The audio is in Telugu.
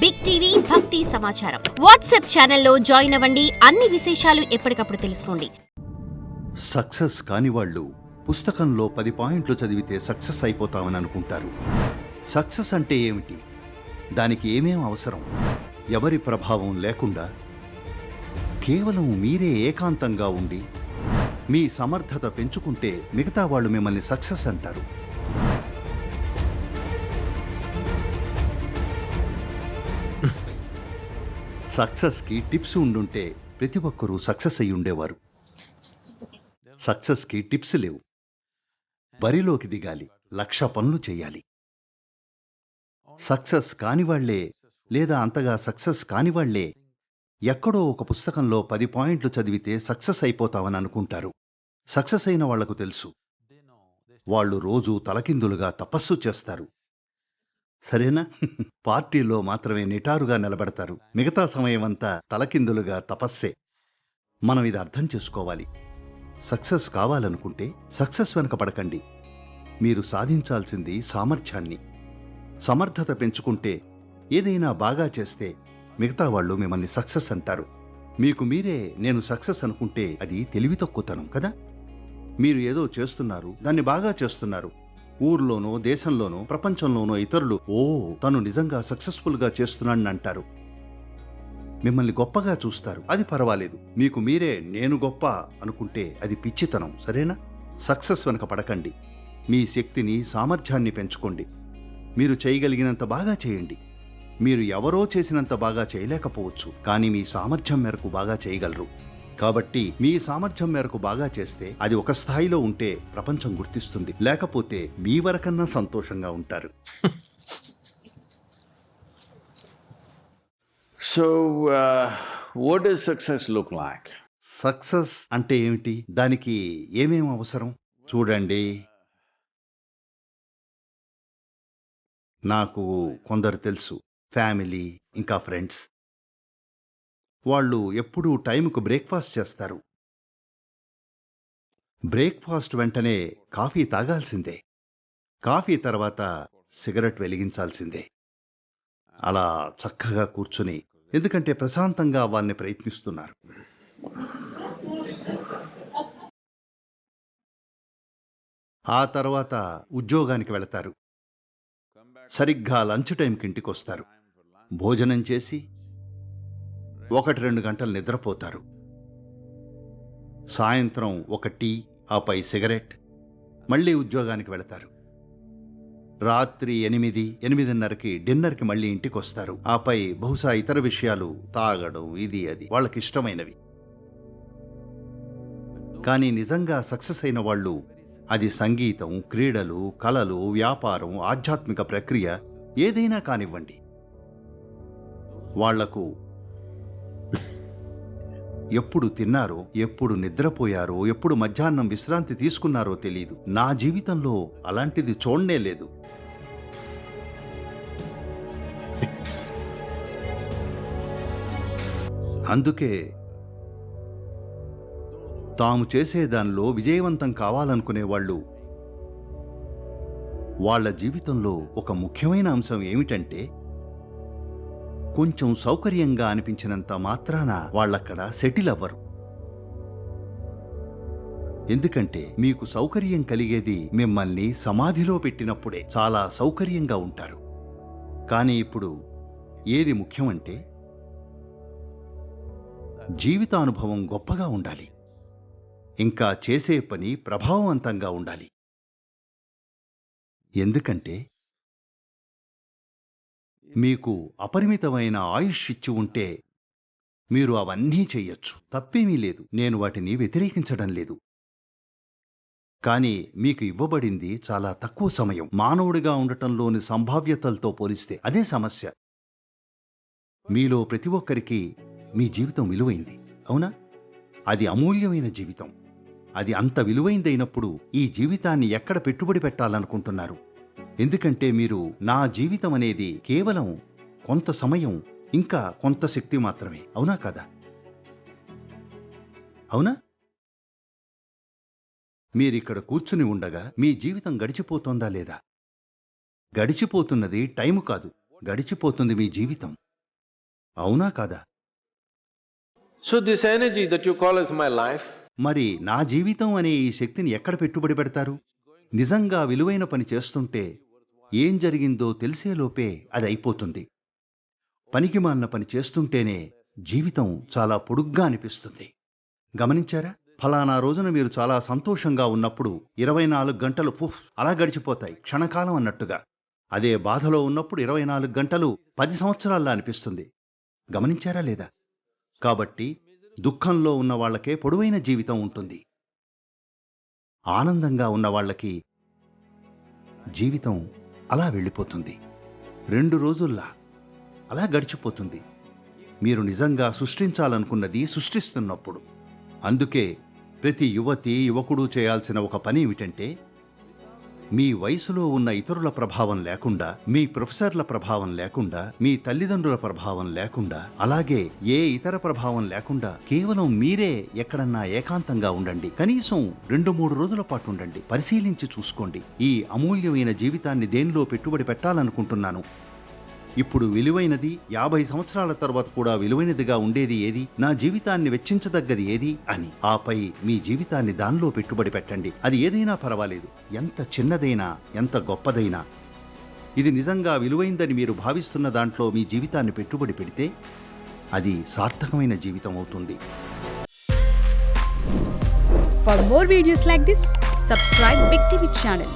బిగ్ టీవీ భక్తి సమాచారం వాట్సాప్ ఛానల్లో జాయిన్ అవ్వండి. అన్ని విశేషాలు ఎప్పటికప్పుడు తెలుసుకోండి. సక్సెస్ కాని వాళ్ళు పుస్తకంలో 10 పాయింట్లు చదివితే సక్సెస్ అయిపోతామని అనుకుంటారు. సక్సెస్ అంటే ఏమిటి? దానికి ఏమేం అవసరం? ఎవరి ప్రభావం లేకుండా కేవలం మీరే ఏకాంతంగా ఉండి మీ సమర్థత పెంచుకుంటే మిగతా వాళ్ళు మిమ్మల్ని సక్సెస్ అంటారు. సక్సెస్కి టిప్స్ ఉండుంటే ప్రతి ఒక్కరూ సక్సెస్ అయి ఉండేవారు. సక్సెస్కి టిప్స్ లేవు. బరిలోకి దిగాలి, 1,00,000 పనులు చేయాలి. సక్సెస్ కానివాళ్లే లేదా అంతగా సక్సెస్ కానివాళ్లే ఎక్కడో ఒక పుస్తకంలో 10 పాయింట్లు చదివితే సక్సెస్ అయిపోతామని అనుకుంటారు. సక్సెస్ అయిన వాళ్లకు తెలుసు, వాళ్ళు రోజూ తలకిందులుగా తపస్సు చేస్తారు. సరేనా? పార్టీలో మాత్రమే నిటారుగా నిలబడతారు, మిగతా సమయమంతా తలకిందులుగా తపస్సే. మనం ఇది అర్థం చేసుకోవాలి. సక్సెస్ కావాలనుకుంటే సక్సెస్ వెనక పడకండి. మీరు సాధించాల్సింది సామర్థ్యాన్ని. సమర్థత పెంచుకుంటే, ఏదైనా బాగా చేస్తే మిగతా వాళ్ళు మిమ్మల్ని సక్సెస్ అంటారు. మీకు మీరే నేను సక్సెస్ అనుకుంటే అది తెలివి తక్కువతనం కదా. మీరు ఏదో చేస్తున్నారు, దాన్ని బాగా చేస్తున్నారు. ఊర్లోనో దేశంలోనో ప్రపంచంలోనో ఇతరులు ఓ తను నిజంగా సక్సెస్ఫుల్గా చేస్తున్నాడని అంటారు. మిమ్మల్ని గొప్పగా చూస్తారు. అది పర్వాలేదు. మీకు మీరే నేను గొప్ప అనుకుంటే అది పిచ్చితనం. సరేనా? సక్సెస్ వెనక పడకండి. మీ శక్తిని సామర్థ్యాన్ని పెంచుకోండి. మీరు చేయగలిగినంత బాగా చేయండి. మీరు ఎవరో చేసినంత బాగా చేయలేకపోవచ్చు, కానీ మీ సామర్థ్యం మేరకు బాగా చేయగలరు. కాబట్టి మీ సామర్థ్యం మేరకు బాగా చేస్తే అది ఒక స్థాయిలో ఉంటే ప్రపంచం గుర్తిస్తుంది, లేకపోతే మీ వరకన్నా సంతోషంగా ఉంటారు. So, what does success look like? Success అంటే ఏమిటి? దానికి ఏమేం అవసరం? చూడండి, నాకు కొందరు తెలుసు, ఫ్యామిలీ ఇంకా ఫ్రెండ్స్. వాళ్ళు ఎప్పుడూ టైంకు బ్రేక్ఫాస్ట్ చేస్తారు. బ్రేక్ఫాస్ట్ వెంటనే కాఫీ తాగాల్సిందే. కాఫీ తర్వాత సిగరెట్ వెలిగించాల్సిందే. అలా చక్కగా కూర్చుని, ఎందుకంటే ప్రశాంతంగా వాళ్ళని ప్రయత్నిస్తున్నారు. ఆ తర్వాత ఉద్యోగానికి వెళతారు. సరిగ్గా లంచ్ టైంకి ఇంటికొస్తారు. భోజనం చేసి 1-2 గంటలు నిద్రపోతారు. సాయంత్రం ఒక టీ, ఆపై సిగరెట్, మళ్ళీ ఉద్యోగానికి వెళతారు. రాత్రి 8-8:30కి డిన్నర్కి మళ్ళీ ఇంటికొస్తారు. ఆపై బహుశా ఇతర విషయాలు, తాగడం, ఇది అది, వాళ్ళకిష్టమైనవి. కానీ నిజంగా సక్సెస్ అయిన వాళ్ళు, అది సంగీతం, క్రీడలు, కళలు, వ్యాపారం, ఆధ్యాత్మిక ప్రక్రియ ఏదైనా కానివ్వండి, వాళ్లకు ఎప్పుడు తిన్నారో, ఎప్పుడు నిద్రపోయారో, ఎప్పుడు మధ్యాహ్నం విశ్రాంతి తీసుకున్నారో తెలీదు. నా జీవితంలో అలాంటిది చూడనే లేదు. అందుకే తాము చేసేదానిలో విజయవంతం కావాలనుకునేవాళ్ళు, వాళ్ళ జీవితంలో ఒక ముఖ్యమైన అంశం ఏమిటంటే, కొంచెం సౌకర్యంగా అనిపించినంత మాత్రాన వాళ్ళక్కడ సెటిల్ అవ్వరు. ఎందుకంటే మీకు సౌకర్యం కలిగేది మిమ్మల్ని సమాధిలో పెట్టినప్పుడే. చాలా సౌకర్యంగా ఉంటారు. కానీ ఇప్పుడు ఏది ముఖ్యమంటే, జీవితానుభవం గొప్పగా ఉండాలి. ఇంకా చేసే పని ప్రభావవంతంగా ఉండాలి. ఎందుకంటే మీకు అపరిమితమైన ఆయుష్ ఇచ్చి ఉంటే మీరు అవన్నీ చెయ్యొచ్చు, తప్పేమీ లేదు. నేను వాటిని వ్యతిరేకించడం లేదు. కానీ మీకు ఇవ్వబడింది చాలా తక్కువ సమయం. మానవుడిగా ఉండటంలోని సంభావ్యతలతో పోలిస్తే అదే సమస్య. మీలో ప్రతి ఒక్కరికి మీ జీవితం విలువైంది, అవునా? అది అమూల్యమైన జీవితం. అది అంత విలువైందైనప్పుడు ఈ జీవితాన్ని ఎక్కడ పెట్టుబడి పెట్టాలనుకుంటున్నారు? ఎందుకంటే మీరు, నా జీవితం అనేది కేవలం కొంత సమయం, ఇంకా కొంత శక్తి మాత్రమే, అవునా కదా? అవునా? మీరిక్కడ కూర్చుని ఉండగా మీ జీవితం గడిచిపోతోందా లేదా? గడిచిపోతున్నది టైము కాదు, గడిచిపోతుంది మీ జీవితం. అవునా కాదా? So this energy that you call as my life, మరి నా జీవితం అనే ఈ శక్తిని ఎక్కడ పెట్టుబడి పెడతారు? నిజంగా విలువైన పని చేస్తుంటే ఏం జరిగిందో తెలిసేలోపే అది అయిపోతుంది. పనికిమాలిన పని చేస్తుంటేనే జీవితం చాలా పొడుగ్గా అనిపిస్తుంది. గమనించారా? ఫలానా రోజున మీరు చాలా సంతోషంగా ఉన్నప్పుడు 24 గంటలు అలా గడిచిపోతాయి, క్షణకాలం అన్నట్టుగా. అదే బాధలో ఉన్నప్పుడు 24 గంటలు 10 సంవత్సరాల్లా అనిపిస్తుంది. గమనించారా లేదా? కాబట్టి దుఃఖంలో ఉన్న వాళ్లకే పొడవైన జీవితం ఉంటుంది. ఆనందంగా ఉన్నవాళ్లకి జీవితం అలా వెళ్ళిపోతుంది, 2 రోజుల్లా అలా గడిచిపోతుంది. మీరు నిజంగా సృష్టించాలనుకున్నది సృష్టిస్తున్నప్పుడు. అందుకే ప్రతి యువతి యువకుడు చేయాల్సిన ఒక పని ఏమిటంటే, మీ వయసులో ఉన్న ఇతరుల ప్రభావం లేకుండా, మీ ప్రొఫెసర్ల ప్రభావం లేకుండా, మీ తల్లిదండ్రుల ప్రభావం లేకుండా, అలాగే ఏ ఇతర ప్రభావం లేకుండా కేవలం మీరే ఎక్కడన్నా ఏకాంతంగా ఉండండి. కనీసం 2-3 రోజుల పాటు ఉండండి. పరిశీలించి చూసుకోండి, ఈ అమూల్యమైన జీవితాన్ని దేనిలో పెట్టుబడి పెట్టాలనుకుంటున్నాను. ఇప్పుడు విలువైనది, 50 సంవత్సరాల తర్వాత కూడా విలువైనదిగా ఉండేది ఏది, నా జీవితాన్ని వెచ్చించదగ్గది ఏది అని. ఆపై మీ జీవితాన్ని దానిలో పెట్టుబడి పెట్టండి. అది ఏదైనా పర్వాలేదు, ఎంత చిన్నదైనా ఎంత గొప్పదైనా. ఇది నిజంగా విలువైందని మీరు భావిస్తున్న దాంట్లో మీ జీవితాన్ని పెట్టుబడి పెడితే అది సార్థకమైన జీవితం అవుతుంది. For more videos like this, subscribe Big TV channel.